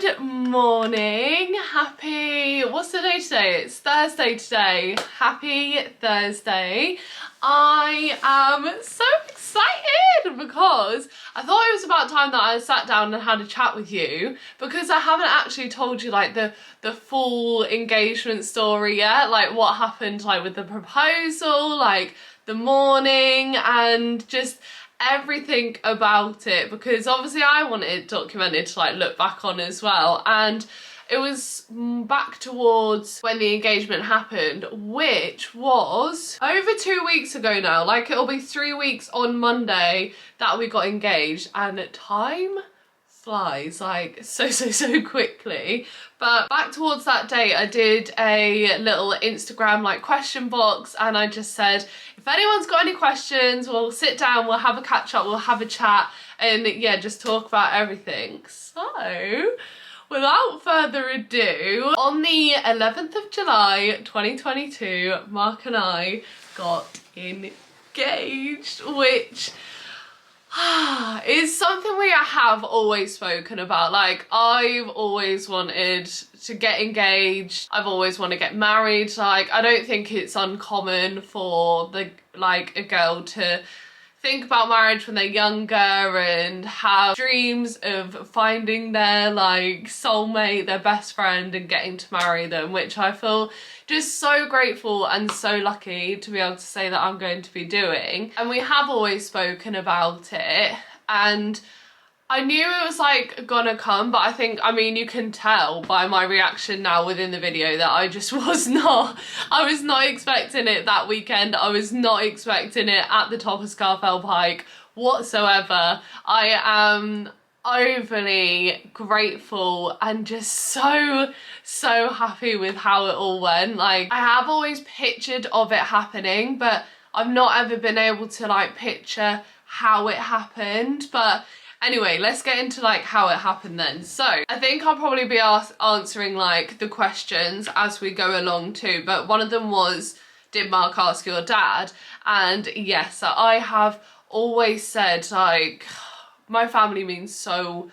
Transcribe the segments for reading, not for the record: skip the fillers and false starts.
Good morning. What's the day today? It's Thursday today. Happy Thursday. I am so excited because I thought it was about time that I sat down and had a chat with you, because I haven't actually told you like the full engagement story yet, like what happened like with the proposal, like the morning, and just everything about it, because obviously I want it documented to like look back on as well. And it was back towards when the engagement happened, which was over 2 weeks ago now. Like it'll be 3 weeks on Monday that we got engaged, and time flies like so quickly. But back towards that date, I did a little Instagram like question box, and I just said, if anyone's got any questions, we'll sit down, we'll have a catch up, we'll have a chat, and yeah, just talk about everything. So without further ado, on the 11th of July 2022, Mark and I got engaged, which is something we have always spoken about. Like, I've always wanted to get engaged, I've always wanted to get married. Like, I don't think it's uncommon for a girl to think about marriage when they're younger and have dreams of finding their like soulmate, their best friend, and getting to marry them, which I feel just so grateful and so lucky to be able to say that I'm going to be doing. And we have always spoken about it, and I knew it was like gonna come, but I mean you can tell by my reaction now within the video that I just I was not expecting it that weekend. I was not expecting it at the top of Scarfell Pike whatsoever. I am overly grateful and just so happy with how it all went. Like, I have always pictured of it happening, but I've not ever been able to like picture how it happened. But anyway, let's get into like how it happened then. So I think I'll probably be answering like the questions as we go along too, but one of them was, did Mark ask your dad? And yes, I have always said like my family means so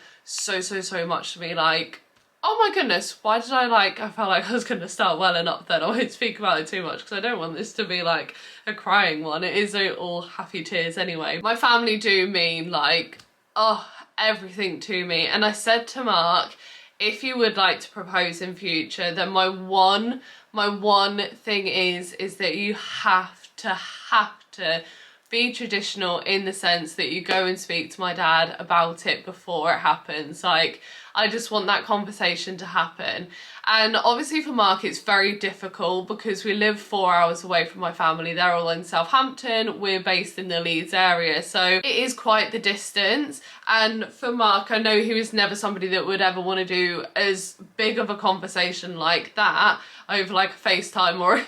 much to me. Like, oh my goodness, why did I felt like I was gonna start welling up then. I won't speak about it too much because I don't want this to be like a crying one. It is all happy tears anyway. My family do mean like, oh, everything to me. And I said to Mark, if you would like to propose in future, then my one thing is that you have to be traditional, in the sense that you go and speak to my dad about it before it happens. Like, I just want that conversation to happen. And obviously for Mark it's very difficult because we live 4 hours away from my family. They're all in Southampton, we're based in the Leeds area, so it is quite the distance. And for Mark, I know he was never somebody that would ever want to do as big of a conversation like that over like a FaceTime or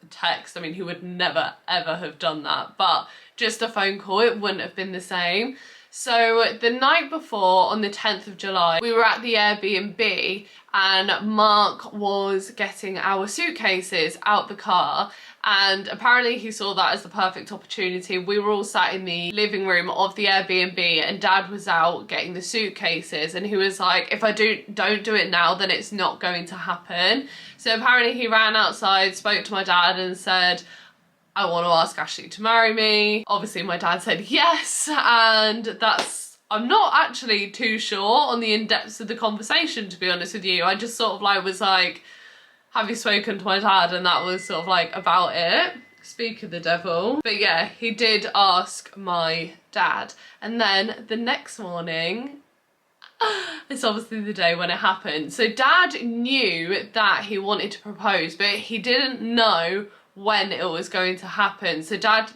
text. I mean, he would never ever have done that, but just a phone call, it wouldn't have been the same. So the night before, on the 10th of July, we were at the Airbnb and Mark was getting our suitcases out the car, and apparently he saw that as the perfect opportunity. We were all sat in the living room of the Airbnb and Dad was out getting the suitcases, and he was like, if I don't do it now, then it's not going to happen. So apparently he ran outside, spoke to my dad and said, I want to ask Ashley to marry me. Obviously my dad said yes, and I'm not actually too sure on the in-depths of the conversation, to be honest with you. I just sort of like was like, have you spoken to my dad? And that was sort of like about it. Speak of the devil. But yeah, he did ask my dad. And then the next morning, it's obviously the day when it happened. So Dad knew that he wanted to propose, but he didn't know when it was going to happen. So Dad,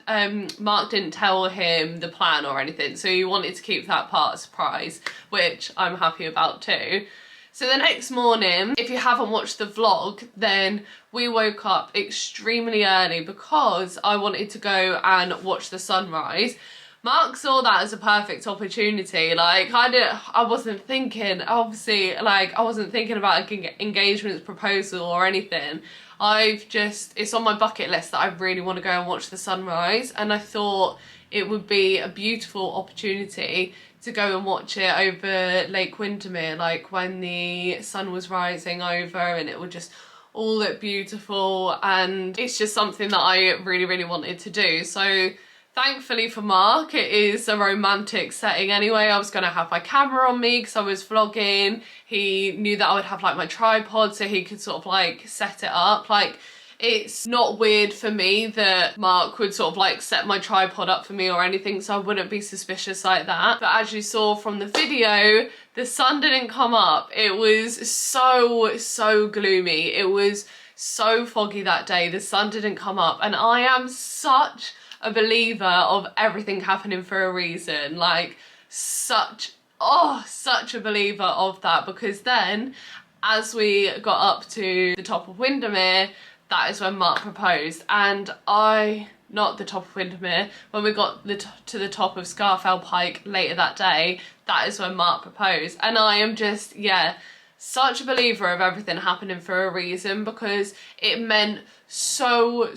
Mark didn't tell him the plan or anything, so he wanted to keep that part a surprise, which I'm happy about too. So the next morning, if you haven't watched the vlog, then we woke up extremely early because I wanted to go and watch the sunrise. Mark saw that as a perfect opportunity. Like, I wasn't thinking, obviously, like, I wasn't thinking about engagements, proposal or anything. It's on my bucket list that I really want to go and watch the sunrise. And I thought it would be a beautiful opportunity to go and watch it over Lake Windermere, like when the sun was rising over, and it would just all look beautiful, and it's just something that I really, really wanted to do. So thankfully for Mark, it is a romantic setting anyway. I was going to have my camera on me because I was vlogging. He knew that I would have like my tripod so he could sort of like set it up. Like, it's not weird for me that Mark would sort of like set my tripod up for me or anything, so I wouldn't be suspicious like that. But as you saw from the video, the sun didn't come up. It was so gloomy. It was so foggy that day. The sun didn't come up, and I am such a believer of everything happening for a reason. Like, such a believer of that, because then as we got up to the top of Windermere, that is when Mark proposed. And not the top of Windermere, when we got to the top of Scarfell Pike later that day, that is when Mark proposed. And I am just, yeah, such a believer of everything happening for a reason, because it meant so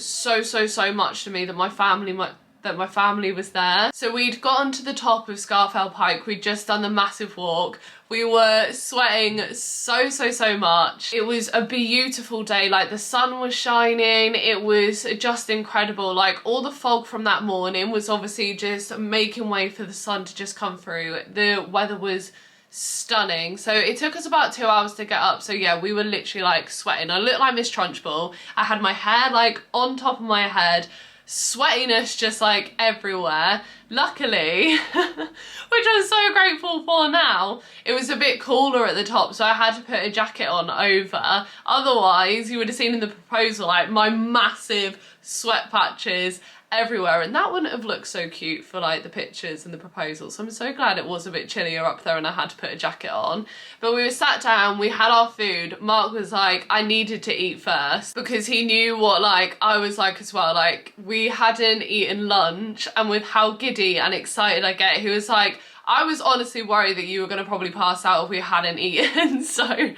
much to me that my family was there. So we'd gotten to the top of Scarfell Pike, we'd just done the massive walk. We were sweating so much. It was a beautiful day, like the sun was shining, it was just incredible. Like, all the fog from that morning was obviously just making way for the sun to just come through. The weather was stunning. So it took us about 2 hours to get up. So yeah, we were literally like sweating. I looked like Miss Trunchbull. I had my hair like on top of my head, sweatiness just like everywhere. Luckily, which I'm so grateful for now, it was a bit cooler at the top, so I had to put a jacket on over. Otherwise, you would have seen in the proposal like my massive sweat patches everywhere, and that wouldn't have looked so cute for like the pictures and the proposal. So I'm so glad it was a bit chillier up there and I had to put a jacket on. But we were sat down, we had our food. Mark was like, I needed to eat first, because he knew what like I was like as well. Like, we hadn't eaten lunch, and with how giddy and excited I get, he was like, I was honestly worried that you were going to probably pass out if we hadn't eaten. So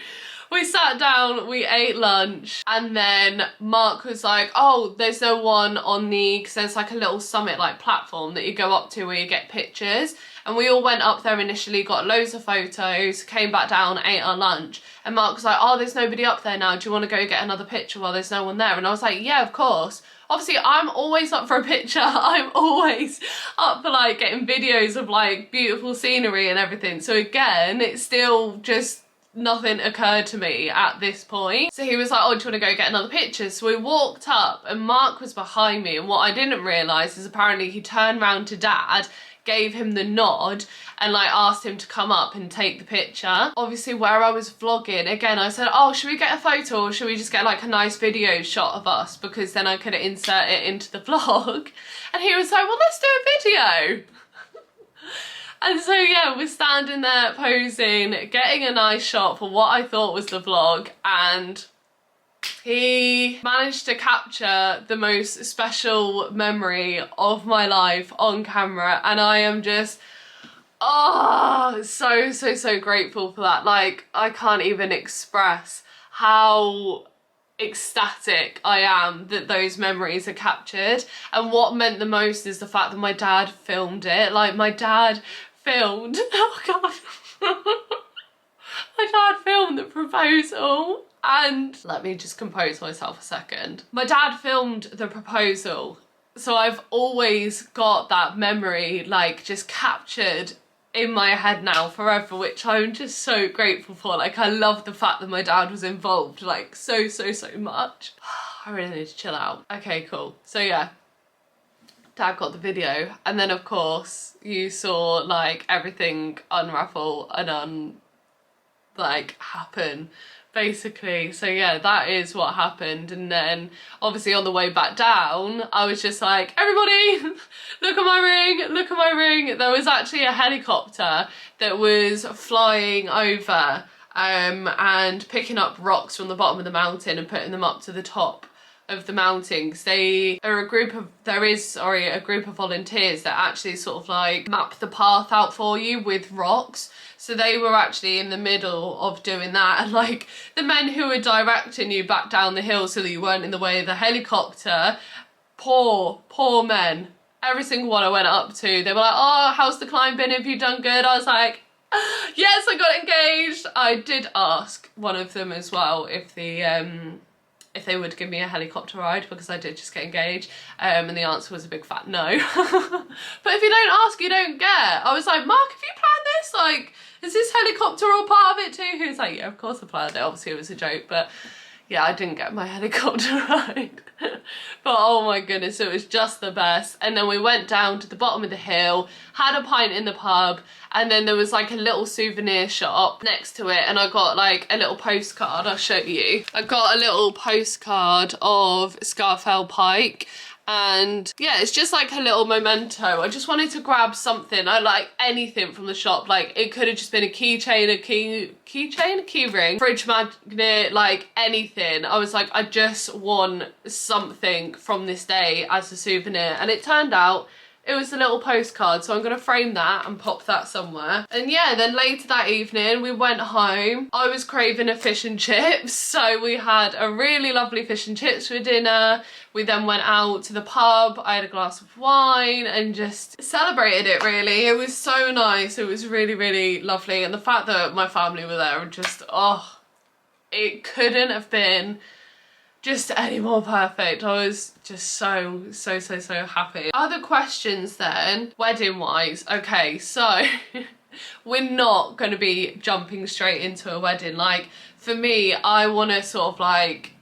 we sat down, we ate lunch, and then Mark was like, oh, there's no one on the, because there's like a little summit like platform that you go up to where you get pictures. And we all went up there initially, got loads of photos, came back down, ate our lunch. And Mark was like, oh, there's nobody up there now. Do you want to go get another picture while there's no one there? And I was like, yeah, of course. Obviously, I'm always up for a picture. I'm always up for like getting videos of like beautiful scenery and everything. So again, it's still just nothing occurred to me at this point. So he was like, oh, do you want to go get another picture? So we walked up and Mark was behind me, and what I didn't realise is apparently he turned round to Dad, gave him the nod, and like asked him to come up and take the picture. Obviously, where I was vlogging, again, I said, oh, should we get a photo or should we just get like a nice video shot of us, because then I could insert it into the vlog. And he was like, well, let's do a video. And so yeah, we're standing there posing, getting a nice shot for what I thought was the vlog, and he managed to capture the most special memory of my life on camera, and I am just, oh, so grateful for that. Like, I can't even express how ecstatic I am that those memories are captured. And what meant the most is the fact that my dad filmed it. Like, my dad filmed, oh god, my dad filmed the proposal. And let me just compose myself a second. My dad filmed the proposal, so I've always got that memory like just captured in my head now forever, which I'm just so grateful for. Like, I love the fact that my dad was involved, like so much. I really need to chill out. Okay, cool. So yeah, Dad got the video, and then of course you saw like everything unravel and happen basically. So yeah, that is what happened. And then obviously on the way back down, I was just like, everybody, look at my ring, look at my ring. There was actually a helicopter that was flying over and picking up rocks from the bottom of the mountain and putting them up to the top of the mountain, because they are a group of volunteers that actually sort of like map the path out for you with rocks. So they were actually in the middle of doing that, and like the men who were directing you back down the hill so that you weren't in the way of the helicopter, poor men, every single one I went up to, they were like, oh, how's the climb been? Have you done good? I was like, yes, I got engaged. I did ask one of them as well if they would give me a helicopter ride, because I did just get engaged, and the answer was a big fat no. But if you don't ask, you don't get. I was like, Mark, have you planned this? Like, is this helicopter all part of it too? He was like, yeah, of course I planned it. Obviously it was a joke, but yeah, I didn't get my helicopter ride. But oh my goodness, it was just the best. And then we went down to the bottom of the hill, had a pint in the pub, and then there was like a little souvenir shop next to it, and I got like a little postcard. I'll show you. I got a little postcard of Scafell Pike, and yeah, it's just like a little memento. I just wanted to grab something. I like anything from the shop. Like, it could have just been a keychain, a key ring, fridge magnet, like anything. I was like, I just want something from this day as a souvenir, and it turned out it was a little postcard, so I'm gonna frame that and pop that somewhere. And yeah, then later that evening we went home. I was craving a fish and chips, so we had a really lovely fish and chips for dinner. We then went out to the pub, I had a glass of wine and just celebrated it really. It was so nice, it was really, really lovely. And the fact that my family were there and just, oh, it couldn't have been just any more perfect. I was just so happy. Other questions then, wedding wise. Okay, so we're not going to be jumping straight into a wedding. Like, for me, I want to sort of like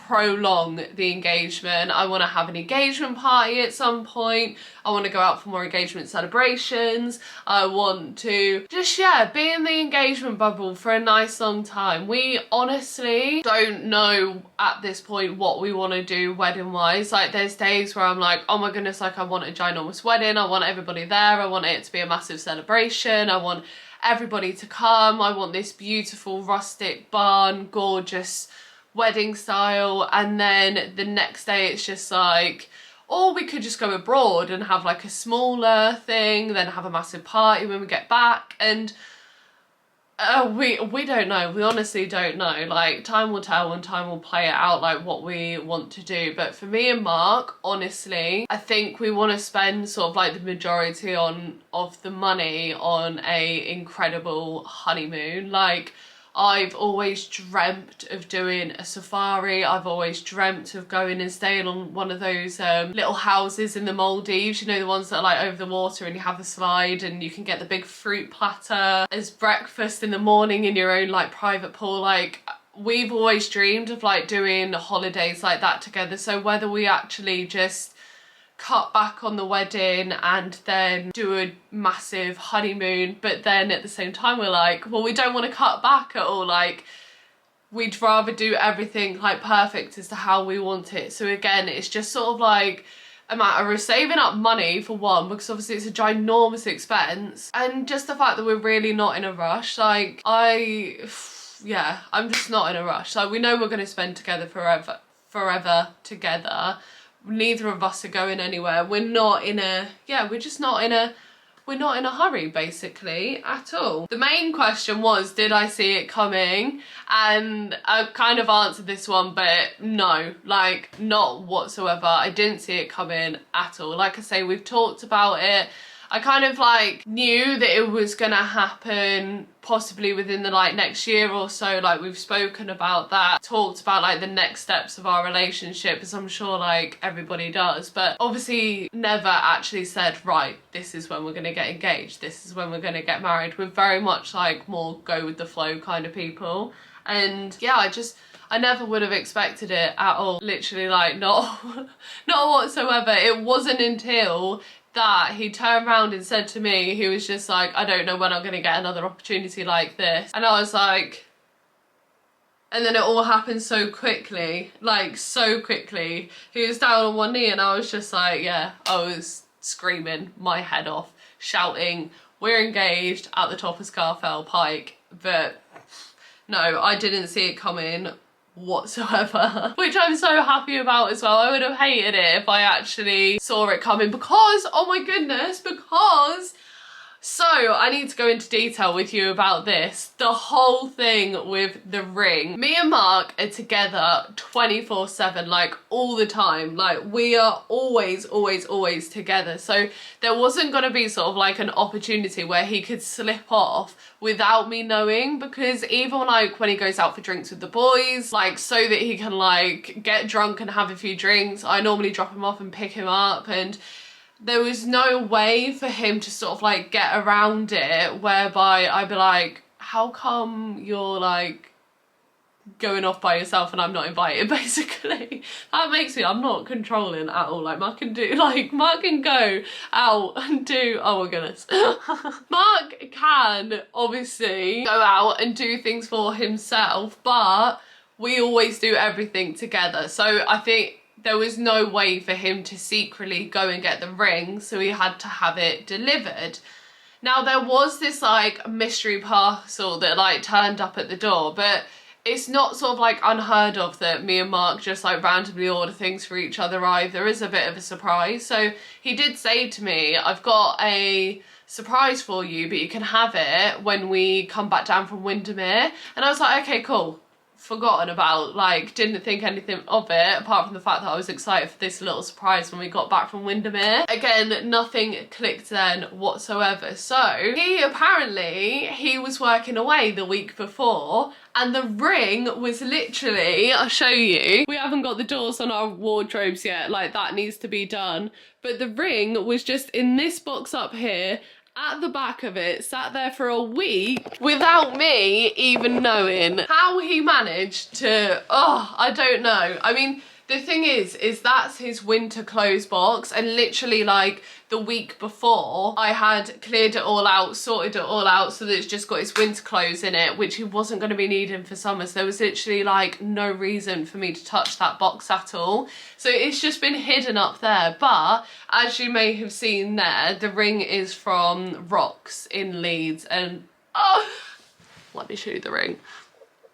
prolong the engagement. I want to have an engagement party at some point. I want to go out for more engagement celebrations. I want to just, yeah, be in the engagement bubble for a nice long time. We honestly don't know at this point what we want to do wedding wise. Like, there's days where I'm like, oh my goodness, like I want a ginormous wedding. I want everybody there. I want it to be a massive celebration. I want everybody to come. I want this beautiful rustic barn, gorgeous wedding style. And then the next day it's just like, or we could just go abroad and have like a smaller thing, then have a massive party when we get back. And we don't know. We honestly don't know. Like, time will tell and time will play it out, like what we want to do. But for me and Mark, honestly, I think we want to spend sort of like the majority of the money on a incredible honeymoon. Like, I've always dreamt of doing a safari. I've always dreamt of going and staying on one of those little houses in the Maldives, you know, the ones that are like over the water and you have the slide and you can get the big fruit platter as breakfast in the morning in your own like private pool. Like, we've always dreamed of like doing holidays like that together. So whether we actually just cut back on the wedding and then do a massive honeymoon, but then at the same time we're like, well, we don't want to cut back at all. Like, we'd rather do everything like perfect as to how we want it. So again, it's just sort of like a matter of saving up money for one, because obviously it's a ginormous expense, and just the fact that we're really not in a rush. Like, I'm just not in a rush. Like, we know we're going to spend together forever together. Neither of us are going anywhere. We're not in a, we're just not in a, we're not in a hurry basically at all. The main question was, did I see it coming? And I kind of answered this one, but no, like, not whatsoever. I didn't see it coming at all. Like I say, we've talked about it. I kind of like knew that it was gonna happen possibly within the like next year or so. Like, we've spoken about that, talked about like the next steps of our relationship, as I'm sure like everybody does, but obviously never actually said, right, this is when we're gonna get engaged, this is when we're gonna get married. We're very much like more go with the flow kind of people. And yeah, I never would have expected it at all. Literally, like, not whatsoever. It wasn't until that he turned around and said to me, he was just like, I don't know when I'm going to get another opportunity like this. And I was like, and then it all happened so quickly, like so quickly. He was down on one knee and I was just like, yeah, I was screaming my head off, shouting, we're engaged at the top of Scafell Pike. But no, I didn't see it coming whatsoever, which I'm so happy about as well. I would have hated it if I actually saw it coming, because, oh my goodness, because So I need to go into detail with you about this. The whole thing with the ring. Me and Mark are together 24/7, like all the time. Like we are always together. So there wasn't gonna be sort of like an opportunity where he could slip off without me knowing, because even like when he goes out for drinks with the boys, like so that he can like get drunk and have a few drinks, I normally drop him off and pick him up, and there was no way for him to sort of like get around it whereby I'd be like, how come you're like going off by yourself and I'm not invited, basically. That makes me, I'm not controlling at all. Like Mark can go out and do, oh my goodness. Mark can obviously go out and do things for himself, but we always do everything together. So I think there was no way for him to secretly go and get the ring, so he had to have it delivered. Now there was this like mystery parcel that like turned up at the door, but it's not sort of like unheard of that me and Mark just like randomly order things for each other either. It's a bit of a surprise. So he did say to me, I've got a surprise for you, but you can have it when we come back down from Windermere. And I was like, okay, cool. Forgotten about, like, didn't think anything of it apart from the fact that I was excited for this little surprise when we got back from Windermere. Again, nothing clicked then whatsoever. So he was working away the week before, and the ring was literally, I'll show you, we haven't got the doors on our wardrobes yet, like that needs to be done, but the ring was just in this box up here at the back of it, sat there for a week without me even knowing. How he managed to, oh, I don't know. I mean, the thing is that's his winter clothes box, and literally like the week before I had cleared it all out, sorted it all out so that it's just got his winter clothes in it, which he wasn't going to be needing for summer. So there was literally like no reason for me to touch that box at all. So it's just been hidden up there. But as you may have seen there, the ring is from Rocks in Leeds, and oh, let me show you the ring.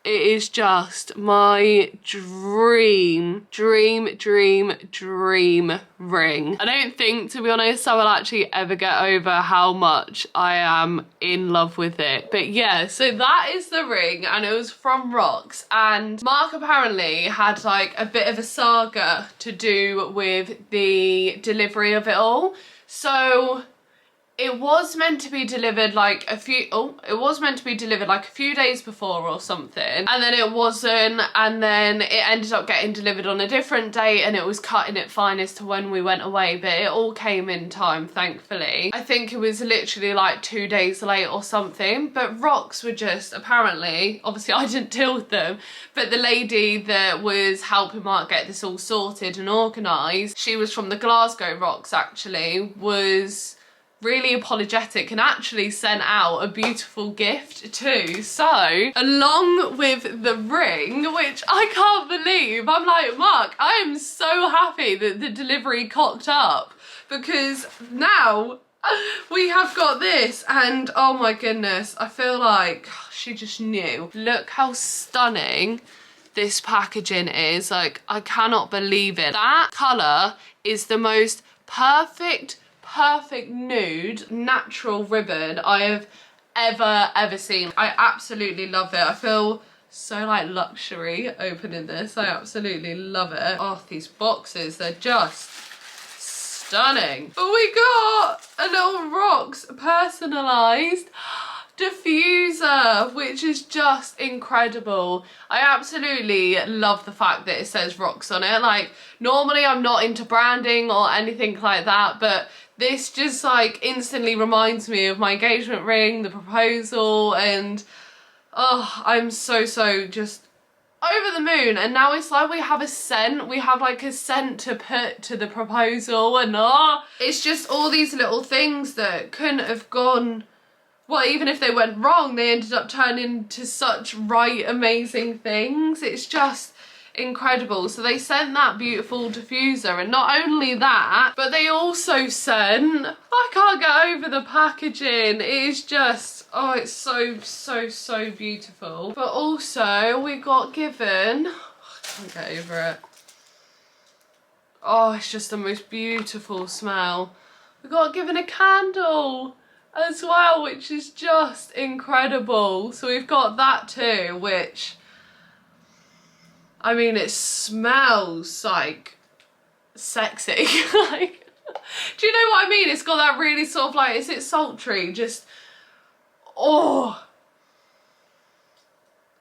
It is just my dream ring. I don't think, to be honest, I will actually ever get over how much I am in love with it. But yeah, so that is the ring, and it was from Rocks. And Mark apparently had like a bit of a saga to do with the delivery of it all. So it was meant to be delivered like a few days before or something, and then it wasn't, and then it ended up getting delivered on a different date, and it was cutting it fine as to when we went away, but it all came in time, thankfully. I think it was literally like 2 days late or something, but Rocks were just, apparently, obviously I didn't deal with them, but the lady that was helping Mark get this all sorted and organised, she was from the Glasgow Rocks actually, was really apologetic and actually sent out a beautiful gift too. So along with the ring, which I can't believe, I'm like, Mark, I am so happy that the delivery cocked up, because now we have got this, and oh my goodness, I feel like she just knew. Look how stunning this packaging is. Like, I cannot believe it. That colour is the most perfect nude natural ribbon I have ever seen. I absolutely love it. I feel so like luxury opening this. I absolutely love it. Oh, these boxes, they're just stunning. But we got a little Rocks personalised diffuser, which is just incredible. I absolutely love the fact that it says Rocks on it. Like, normally I'm not into branding or anything like that, but this just like instantly reminds me of my engagement ring, the proposal, and oh, I'm so just over the moon. And now it's like we have a scent, we have like a scent to put to the proposal, and oh, it's just all these little things that couldn't have gone, well, even if they went wrong, they ended up turning into such right amazing things. It's just incredible. So they sent that beautiful diffuser, and not only that, but they also sent, I can't get over the packaging. It is just, oh, it's so beautiful. But also we got given, I can't get over it. Oh, it's just the most beautiful smell. We got given a candle. as well, which is just incredible. So we've got that too, which, I mean, it smells like sexy. Like, do you know what I mean? It's got that really sort of like, is it sultry? Just, oh.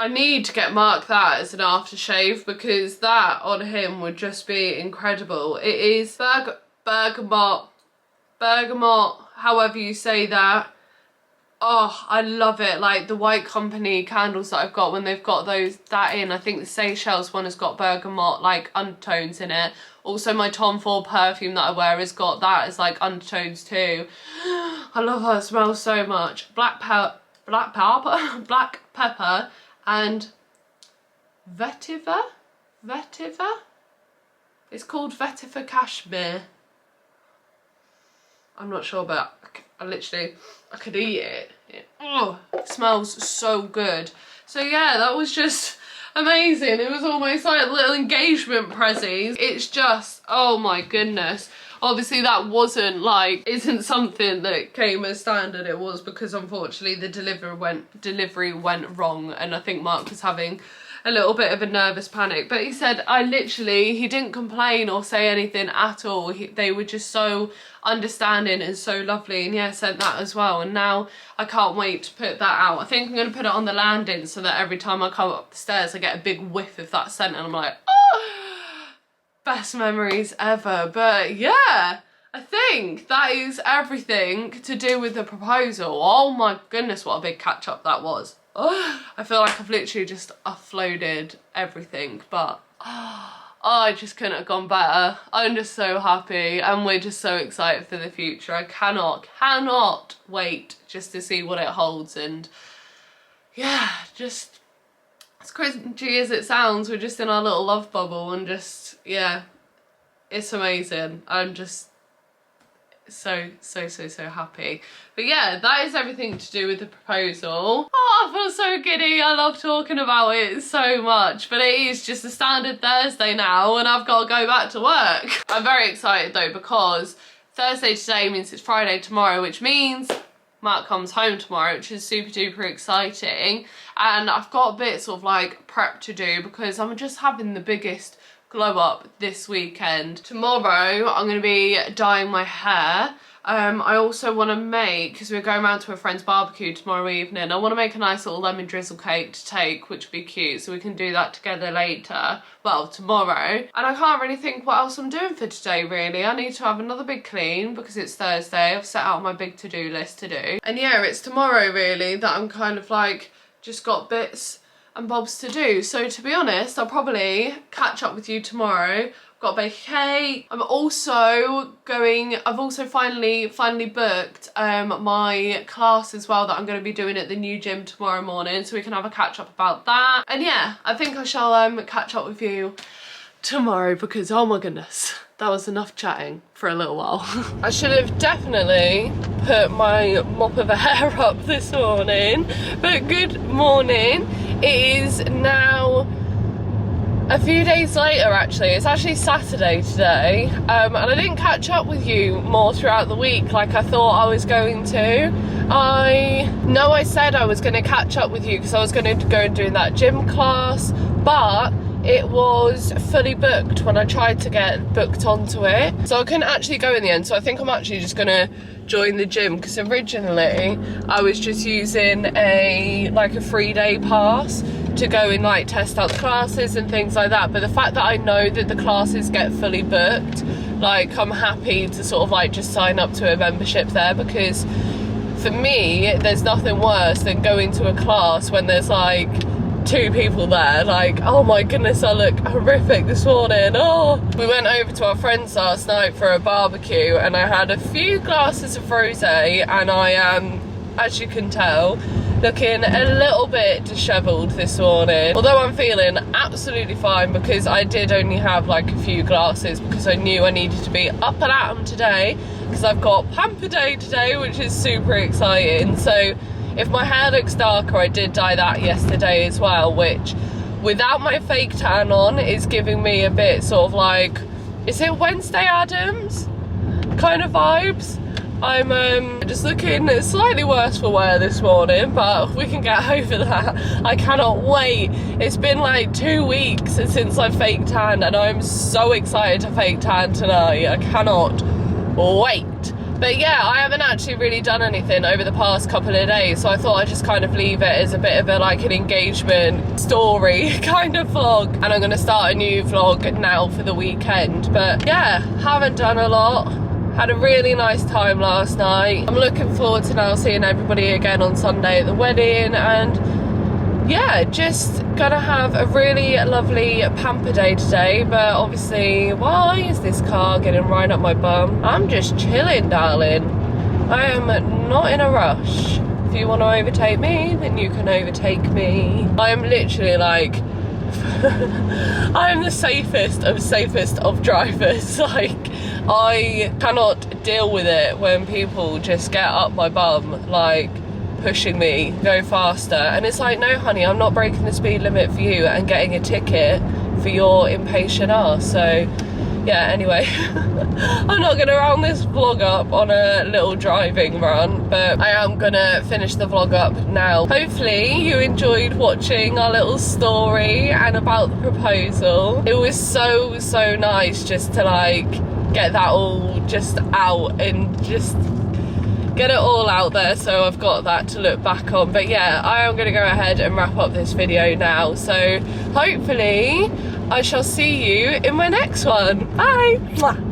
I need to get Mark that as an aftershave because that on him would just be incredible. It is bergamot, however you say that. Oh, I love it. Like the White Company candles that I've got, when they've got that in, I think the Seychelles one has got bergamot like undertones in it. Also my Tom Ford perfume that I wear has got that as like undertones too. I love how it smells so much. Black pepper and vetiver. It's called vetiver cashmere. I'm not sure, but I could eat it. It smells so good. So yeah, that was just amazing. It was almost like a little engagement present. It's just, oh my goodness. Obviously that isn't something that came as standard. It was because unfortunately the delivery went wrong, and I think Mark was having a little bit of a nervous panic. But he said he didn't complain or say anything at all. They were just so understanding and so lovely, and yeah, sent that as well. And now I can't wait to put that out. I think I'm going to put it on the landing so that every time I come up the stairs I get a big whiff of that scent and I'm like, oh, best memories ever. But yeah, I think that is everything to do with the proposal. Oh my goodness, what a big catch up that was. Oh, I feel like I've literally just offloaded everything, but I just couldn't have gone better. I'm just so happy, and we're just so excited for the future. I cannot wait just to see what it holds. And yeah, just as cringy as it sounds, we're just in our little love bubble, and just, yeah, it's amazing. I'm just so happy. But yeah, that is everything to do with the proposal. Oh, I feel so giddy. I love talking about it so much, but it is just a standard Thursday now and I've got to go back to work. I'm very excited though, because Thursday today means it's Friday tomorrow, which means Mark comes home tomorrow, which is super duper exciting. And I've got a bit sort of like prep to do because I'm just having the biggest glow up this weekend. Tomorrow I'm going to be dyeing my hair. I also want to make, because we're going around to a friend's barbecue tomorrow evening, I want to make a nice little lemon drizzle cake to take, which would be cute, so we can do that together later, well, tomorrow. And I can't really think what else I'm doing for today, really. I need to have another big clean because it's Thursday. I've set out my big to-do list to do. And yeah, it's tomorrow really that I'm kind of like just got bits and bobs to do. So to be honest, I'll probably catch up with you tomorrow. Got a bake cake. I've also finally booked my class as well that I'm going to be doing at the new gym tomorrow morning, so we can have a catch up about that. And yeah, I think I shall catch up with you tomorrow because oh my goodness, that was enough chatting for a little while. I should have definitely put my mop of a hair up this morning, but good morning. It is now a few days later actually. It's actually Saturday today, and I didn't catch up with you more throughout the week like I thought I was going to. I know I said I was going to catch up with you because I was going to go and do that gym class, but it was fully booked when I tried to get booked onto it, so I couldn't actually go in the end. So I think I'm actually just gonna join the gym, because originally I was just using a 3-day pass to go and like test out the classes and things like that. But the fact that I know that the classes get fully booked, like I'm happy to sort of like just sign up to a membership there, because for me there's nothing worse than going to a class when there's like 2 people there. Like, oh my goodness, I look horrific this morning. Oh, we went over to our friends last night for a barbecue and I had a few glasses of rosé, and I am, as you can tell, looking a little bit dishevelled this morning, although I'm feeling absolutely fine because I did only have like a few glasses because I knew I needed to be up and at 'em today because I've got pamper day today, which is super exciting. So if my hair looks darker, I did dye that yesterday as well, which without my fake tan on is giving me a bit sort of like, is it Wednesday Addams kind of vibes? I'm just looking slightly worse for wear this morning, but we can get over that. I cannot wait. It's been like 2 weeks since I fake tanned, and I'm so excited to fake tan tonight. I cannot wait. But yeah, I haven't actually really done anything over the past couple of days, so I thought I'd just kind of leave it as a bit of a like an engagement story kind of vlog. And I'm gonna start a new vlog now for the weekend. But yeah, haven't done a lot. Had a really nice time last night. I'm looking forward to now seeing everybody again on Sunday at the wedding, and yeah, just gonna have a really lovely pamper day today. But obviously, why is this car getting right up my bum? I'm just chilling, darling. I am not in a rush. If you want to overtake me, then you can overtake me. I am literally like I am the safest of drivers. Like, I cannot deal with it when people just get up my bum, like pushing me, go faster. And it's like, no honey, I'm not breaking the speed limit for you and getting a ticket for your impatient ass. So yeah, anyway, I'm not gonna round this vlog up on a little driving run, but I am gonna finish the vlog up now. Hopefully you enjoyed watching our little story and about the proposal. It was so nice just to like get that all just out and just get it all out there, so I've got that to look back on. But yeah, I am going to go ahead and wrap up this video now, so hopefully I shall see you in my next one. Bye! Mwah.